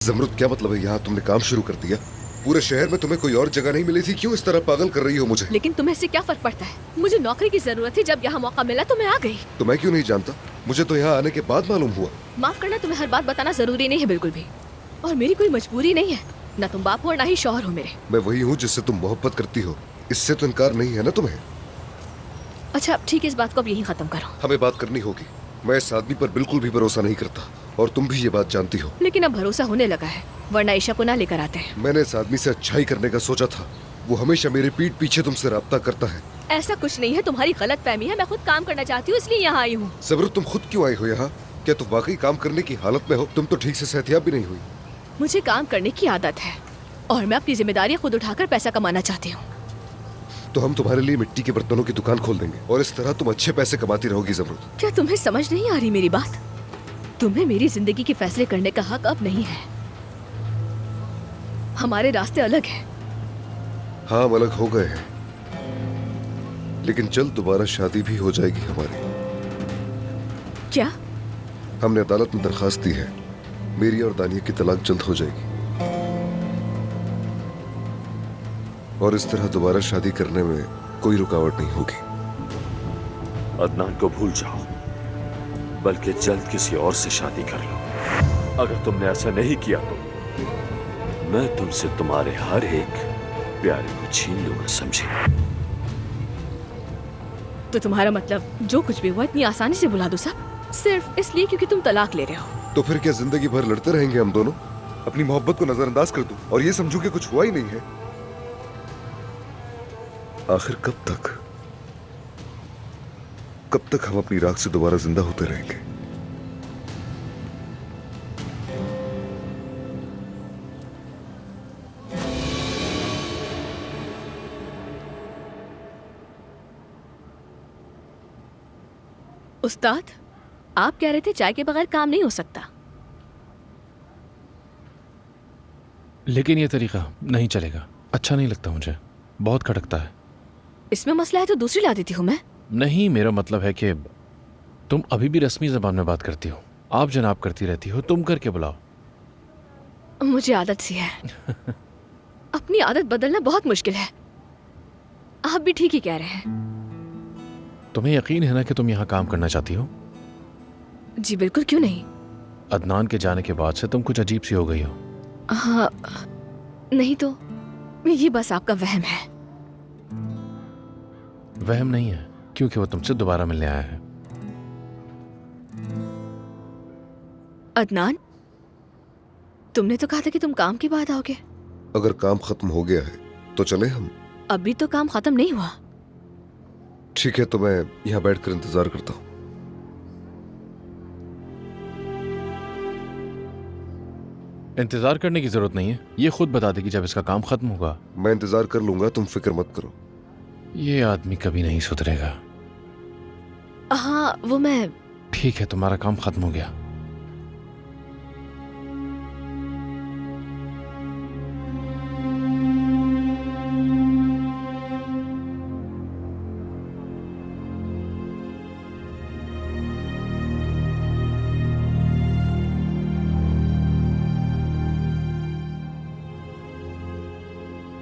जमरुद, क्या मतलब है? यहाँ तुमने काम शुरू कर दिया? पूरे शहर में तुम्हें कोई और जगह नहीं मिली थी? क्यों इस तरह पागल कर रही हो मुझे? लेकिन तुम्हें इससे क्या फर्क पड़ता है? मुझे नौकरी की जरूरत थी, जब यहाँ मौका मिला तो मैं आ गई। तो मैं क्यों नहीं जानता? मुझे तो यहाँ आने के बाद मालूम हुआ। माफ करना, तुम्हें हर बात बताना जरूरी नहीं है बिल्कुल भी। और मेरी कोई मजबूरी नहीं है। न तुम बाप हो और न ही शौहर हो मेरे। मैं वही हूँ जिससे तुम मोहब्बत करती हो। इससे तो इनकार नहीं है ना तुम्हें? अच्छा ठीक है, इस बात को अब यहीं खत्म करो। हमें बात करनी होगी। मैं इस आदमी पर बिल्कुल भी भरोसा नहीं करता और तुम भी ये बात जानती हो। लेकिन अब भरोसा होने लगा है, वरना ईशा को ना लेकर आते हैं। मैंने इस आदमी से अच्छाई करने का सोचा था। वो हमेशा मेरे पीठ पीछे तुमसे राब्ता करता है। ऐसा कुछ नहीं है, तुम्हारी गलत फहमी है। मैं खुद काम करना चाहती हूँ, इसलिए यहाँ आई हूँ। जबरदस्त, तुम खुद क्यों आई हो यहाँ? क्या तुम वाकई काम करने की हालत में हो? तुम तो ठीक से सेहतियाब भी नहीं हुई। मुझे काम करने की आदत है और मैं अपनी जिम्मेदारियाँ खुद उठाकर पैसा कमाना चाहती हूँ। तो हम तुम्हारे लिए मिट्टी के बर्तनों की दुकान खोल देंगे और इस तरह तुम अच्छे पैसे कमाती रहोगी। जबरदस्त, क्या तुम्हें समझ नहीं आ रही मेरी बात? तुम्हें मेरी जिंदगी के फैसले करने का हक अब नहीं है। हमारे रास्ते अलग हैं। हाँ, हम अलग हो गए हैं, लेकिन जल्द दोबारा शादी भी हो जाएगी हमारी। क्या? हमने अदालत में दरखास्त दी है, मेरी और दानिया की तलाक जल्द हो जाएगी और इस तरह दोबारा शादी करने में कोई रुकावट नहीं होगी। अदनान को भूल जाओ, बल्कि जल्द किसी और से शादी कर लो। अगर तुमने ऐसा नहीं किया तो मैं तुमसे तुम्हारे हर एक प्यारे को छीन लूंगा, समझे? तो तुम्हारा मतलब जो कुछ भी हुआ इतनी आसानी से भुला दो सब, सिर्फ इसलिए क्योंकि तुम तलाक ले रहे हो? तो फिर क्या जिंदगी भर लड़ते रहेंगे हम दोनों? अपनी मोहब्बत को नजरअंदाज कर दूं और ये समझूं कि कुछ हुआ ही नहीं है? आखिर कब तक हम अपनी राख से दोबारा जिंदा होते रहेंगे? उस्ताद, आप कह रहे थे चाय के बगैर काम नहीं हो सकता। लेकिन ये तरीका नहीं चलेगा, अच्छा नहीं लगता मुझे, बहुत खटकता है। इसमें मसला है तो दूसरी ला देती हूँ मैं। नहीं, मेरा मतलब है कि तुम अभी भी रस्मी जबान में बात करती हो। आप जनाब करती रहती हो, तुम करके बुलाओ। मुझे आदत सी है। अपनी आदत बदलना बहुत मुश्किल है। आप भी ठीक ही कह रहे हैं। तुम्हें यकीन है ना कि तुम यहाँ काम करना चाहती हो? जी बिल्कुल, क्यों नहीं। अदनान के जाने के बाद से तुम कुछ अजीब सी हो गई हो। हाँ, नहीं तो ये बस आपका वहम है। वहम नहीं है, क्योंकि वो तुमसे दोबारा मिलने आया है। अदनान, तुमने तो कहा था कि तुम काम के बाद आओगे। अगर काम खत्म हो गया है तो चले हम। अभी तो काम खत्म नहीं हुआ। ठीक है, तो मैं यहाँ बैठकर इंतजार करता हूँ। इंतजार करने की जरूरत नहीं है, ये खुद बता देगी जब इसका काम खत्म होगा। मैं इंतजार कर लूंगा, तुम फिक्र मत करो। ये आदमी कभी नहीं सुधरेगा। हाँ, वो मैं। ठीक है, तुम्हारा काम खत्म हो गया।